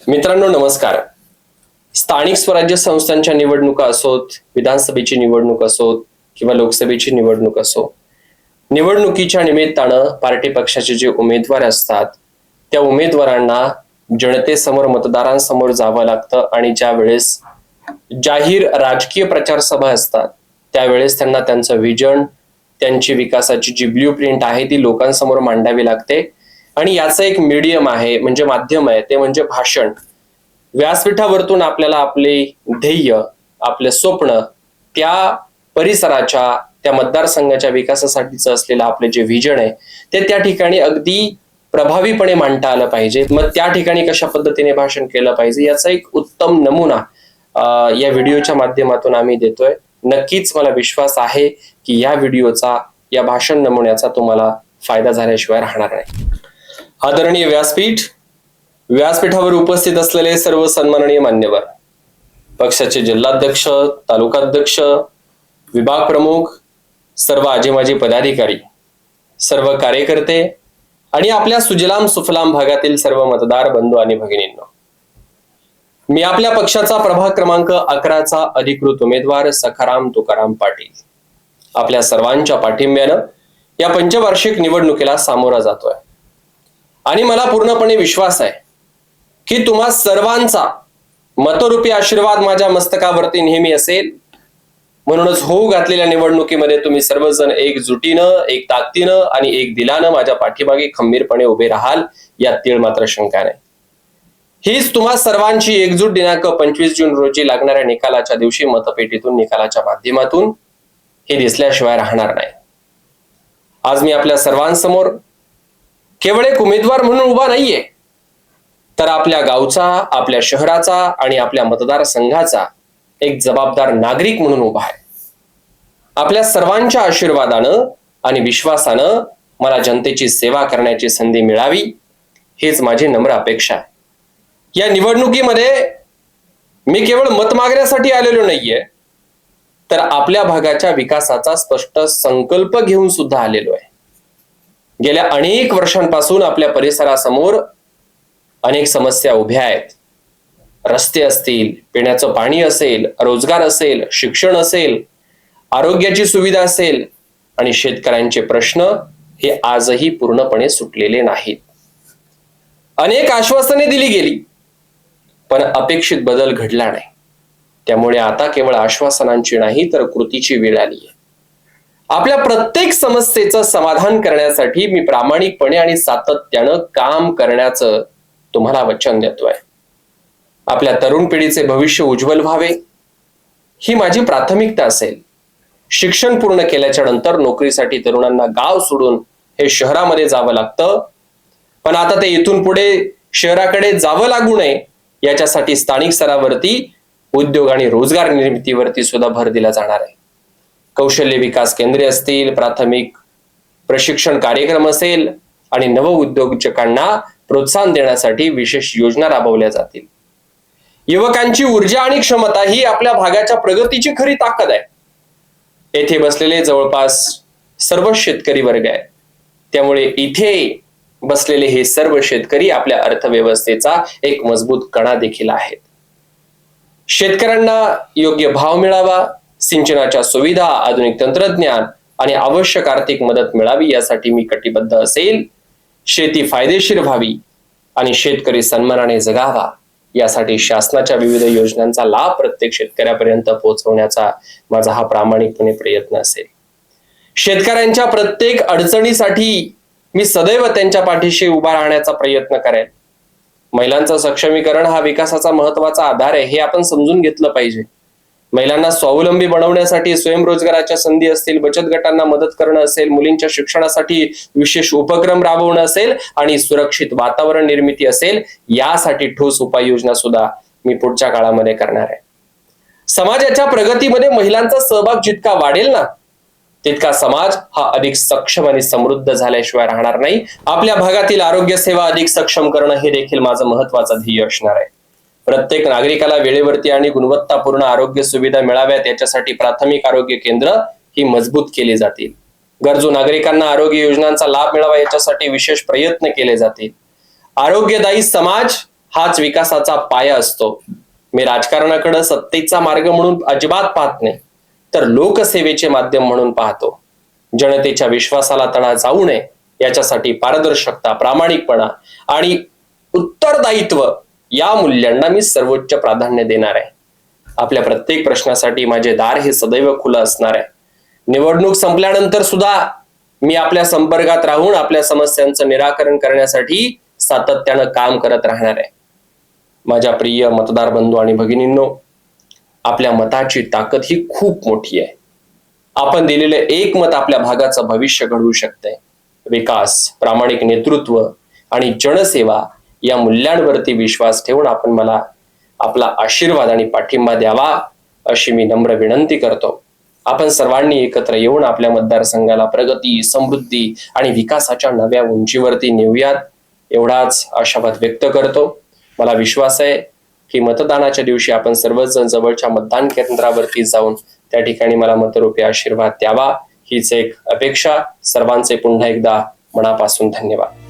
मित्रांनो नमस्कार. स्थानिक स्वराज्य संस्थांच्या निवडणुका असोत, विधानसभेची निवडणूक असोत किंवा लोकसभेची निवडणूक असो, निवडणुकीच्या निमित्तानं पार्टी पक्षाचे जे उमेदवार असतात त्या उमेदवारांना जनतेसमोर मतदारांसमोर जावं लागतं आणि ज्या वेळेस जाहीर राजकीय प्रचार सभा असतात त्यावेळेस त्यांना त्यांचं विजन, त्यांची विकासाची जी ब्ल्यूप्रिंट आहे ती लोकांसमोर मांडावी लागते. आणि याचं एक मीडियम आहे, म्हणजे माध्यम आहे, ते म्हणजे भाषण. व्यासपीठावरतून आपल्याला आपले ध्येय, आपले स्वप्न, त्या परिसराच्या, त्या मतदारसंघाच्या विकासासाठीचं असलेलं आपले जे विजन आहे ते त्या ठिकाणी अगदी प्रभावीपणे मांडता आलं पाहिजे. मग त्या ठिकाणी कशा पद्धतीने भाषण केलं पाहिजे याचा एक उत्तम नमुना या व्हिडिओच्या माध्यमातून आम्ही देतोय. नक्कीच मला विश्वास आहे की या व्हिडिओचा, या भाषण नमुन्याचा तुम्हाला फायदा झाल्याशिवाय राहणार नाही. आदरणीय व्यासपीठ, व्यासपीठावर उपस्थित असलेले सर्व सन्माननीय मान्यवर, पक्षाचे जिल्हाध्यक्ष, तालुकाध्यक्ष, विभाग प्रमुख, सर्व आजी माजी पदाधिकारी, सर्व कार्यकर्ते आणि आपल्या सुजलाम सुफलाम भागातील सर्व मतदार बंधू आणि भगिनींनो, मी आपल्या पक्षाचा प्रभाग क्रमांक 11चा अधिकृत उमेदवार सखाराम तुकाराम पाटील आपल्या सर्वांच्या पाठिंब्यानं या पंचवार्षिक निवडणुकीला सामोरा जातोय. आणि मला पूर्णपणे विश्वास आहे की तुम्हा सर्वांचा मतरूपी आशीर्वाद माझ्या मस्तकावरती नेहमी असेल. म्हणूनच होऊ घातलेल्या निवडणुकीमध्ये तुम्ही सर्वजण एकजुटीनं, एक ताकदीनं आणि एक दिलानं माझ्या पाठीमागे खंबीरपणे उभे राहाल यात तीळ मात्र शंका नाही. हीच तुम्हा सर्वांची एकजूट दिनांक 25 जून रोजी लागणाऱ्या निकालाच्या दिवशी मतपेटीतून, निकालाच्या माध्यमातून हे दिसल्याशिवाय राहणार नाही. आज मी आपल्या सर्वांसमोर केवळ एक उमेदवार म्हणून उभा नाहीये, तर आपल्या गावचा, आपल्या शहराचा आणि आपल्या मतदारसंघाचा एक जबाबदार नागरिक म्हणून उभा आहे. आपल्या सर्वांच्या आशीर्वादानं आणि विश्वासानं मला जनतेची सेवा करण्याची संधी मिळावी हीच माझी नम्र अपेक्षा आहे. या निवडणुकीमध्ये मी केवळ मत मागण्यासाठी आलेलो नाहीये, तर आपल्या भागाच्या विकासाचा स्पष्ट संकल्प घेऊन सुद्धा आलेलो आहे. गेल्या अनेक वर्षांपासून आपल्या परिसरासमोर अनेक समस्या उभ्या आहेत. रस्ते असतील, पिण्याचं पाणी असेल, रोजगार असेल, शिक्षण असेल, आरोग्याची सुविधा असेल आणि शेतकऱ्यांचे प्रश्न हे आजही पूर्णपणे सुटलेले नाहीत. अनेक आश्वासने दिली गेली पण अपेक्षित बदल घडला नाही. त्यामुळे आता केवळ आश्वासनांची नाही तर कृतीची वेळ आली आहे. आपल्या प्रत्येक समस्येचं समाधान करण्यासाठी मी प्रामाणिकपणे आणि सातत्यानं काम करण्याचं तुम्हाला वचन देतोय. आपल्या तरुण पिढीचे भविष्य उज्ज्वल व्हावे ही माझी प्राथमिकता असेल. शिक्षण पूर्ण केल्याच्या नंतर नोकरीसाठी तरुणांना गाव सोडून हे शहरामध्ये जावं लागतं, पण आता ते इथून पुढे शहराकडे जावं लागू नये याच्यासाठी स्थानिक स्तरावरती उद्योग आणि रोजगार निर्मितीवरती सुद्धा भर दिला जाणार आहे. कौशल्य विकास केंद्रे असतील, प्राथमिक प्रशिक्षण कार्यक्रम असेल आणि नव उद्योजकांना प्रोत्साहन देण्यासाठी विशेष योजना राबवल्या जातील. युवकांची ऊर्जा आणि क्षमता ही आपल्या भागाच्या प्रगतीची खरी ताकद आहे. येथे बसलेले जवळपास सर्व शेतकरी वर्ग आहे, त्यामुळे इथे बसलेले हे सर्व शेतकरी आपल्या अर्थव्यवस्थेचा एक मजबूत कणा देखील आहेत. शेतकऱ्यांना योग्य भाव मिळावा, सिंचनाच्या सुविधा, आधुनिक तंत्रज्ञान आणि आवश्यक आर्थिक मदत मिळावी यासाठी मी कटिबद्ध असेल. शेती फायदेशीर व्हावी आणि शेतकरी सन्मानाने जगावा यासाठी शासनाच्या विविध योजनांचा लाभ प्रत्येक शेतकऱ्यापर्यंत पोहोचवण्याचा माझा हा प्रामाणिकपणे प्रयत्न असेल. शेतकऱ्यांच्या प्रत्येक अडचणीसाठी मी सदैव त्यांच्या पाठीशी उभा राहण्याचा प्रयत्न करेन. महिलांचं सक्षमीकरण हा विकासाचा महत्वाचा आधार आहे हे आपण समजून घेतलं पाहिजे. महिलांना स्वावलंबी बनवण्यासाठी स्वयंरोजगाराच्या संधी असतील, बचत गटांना मदत करणं असेल, मुलींच्या शिक्षणासाठी विशेष उपक्रम राबवणं असेल आणि सुरक्षित वातावरण निर्मिती असेल, यासाठी ठोस उपाययोजना सुद्धा मी पुढच्या काळामध्ये करणार आहे. समाजाच्या प्रगतीमध्ये महिलांचा सहभाग जितका वाढेल ना तितका समाज हा अधिक सक्षम आणि समृद्ध झाल्याशिवाय राहणार नाही. आपल्या भागातील आरोग्य सेवा अधिक सक्षम करणं हे देखील माझं महत्वाचं ध्येय असणार आहे. प्रत्येक नागरिकाला वेळेवरती आणि गुणवत्तापूर्ण आरोग्य सुविधा मिळाव्यात याच्यासाठी प्राथमिक आरोग्य केंद्र ही मजबूत केली जातील. गरजू नागरिकांना आरोग्य योजनांचा लाभ मिळावा याच्यासाठी विशेष प्रयत्न केले जातील. आरोग्यदायी समाज हाच विकासाचा पाया असतो. मी राजकारणाकडे सत्तेचा मार्ग म्हणून अजिबात पाहत नाही, तर लोकसेवेचे माध्यम म्हणून पाहतो. जनतेच्या विश्वासाला तडा जाऊ नये याच्यासाठी पारदर्शकता, प्रामाणिकपणा आणि उत्तरदायित्व या मूल्यांना मी सर्वोच्च प्राधान्य देणार आहे. आपल्या प्रत्येक प्रश्नासाठी माझे दार हे सदैव खुलं असणार आहे. निवडणूक संपल्यानंतर सुद्धा मी आपल्या संपर्कात राहून आपल्या समस्यांचं निराकरण करण्यासाठी सातत्यानं काम करत राहणार आहे. माझ्या प्रिय मतदार बंधू आणि भगिनींनो, आपल्या मताची ताकद ही खूप मोठी आहे. आपण दिलेले एक मत आपल्या भागाचं भविष्य घडवू शकते. विकास, प्रामाणिक नेतृत्व आणि जनसेवा या मूल्यांवरती विश्वास ठेवून आपण मला आपला आशीर्वाद आणि पाठिंबा द्यावा अशी मी नम्र विनंती करतो. आपण सर्वांनी एकत्र येऊन आपल्या मतदारसंघाला प्रगती, समृद्धी आणि विकासाच्या नव्या उंचीवरती नेऊयात एवढाच आशावाद व्यक्त करतो. मला विश्वास आहे की मतदानाच्या दिवशी आपण सर्वजण जवळच्या मतदान केंद्रावरती जाऊन त्या ठिकाणी मला मतरूपी आशीर्वाद द्यावा हीच एक अपेक्षा. सर्वांचे पुन्हा एकदा मनापासून धन्यवाद.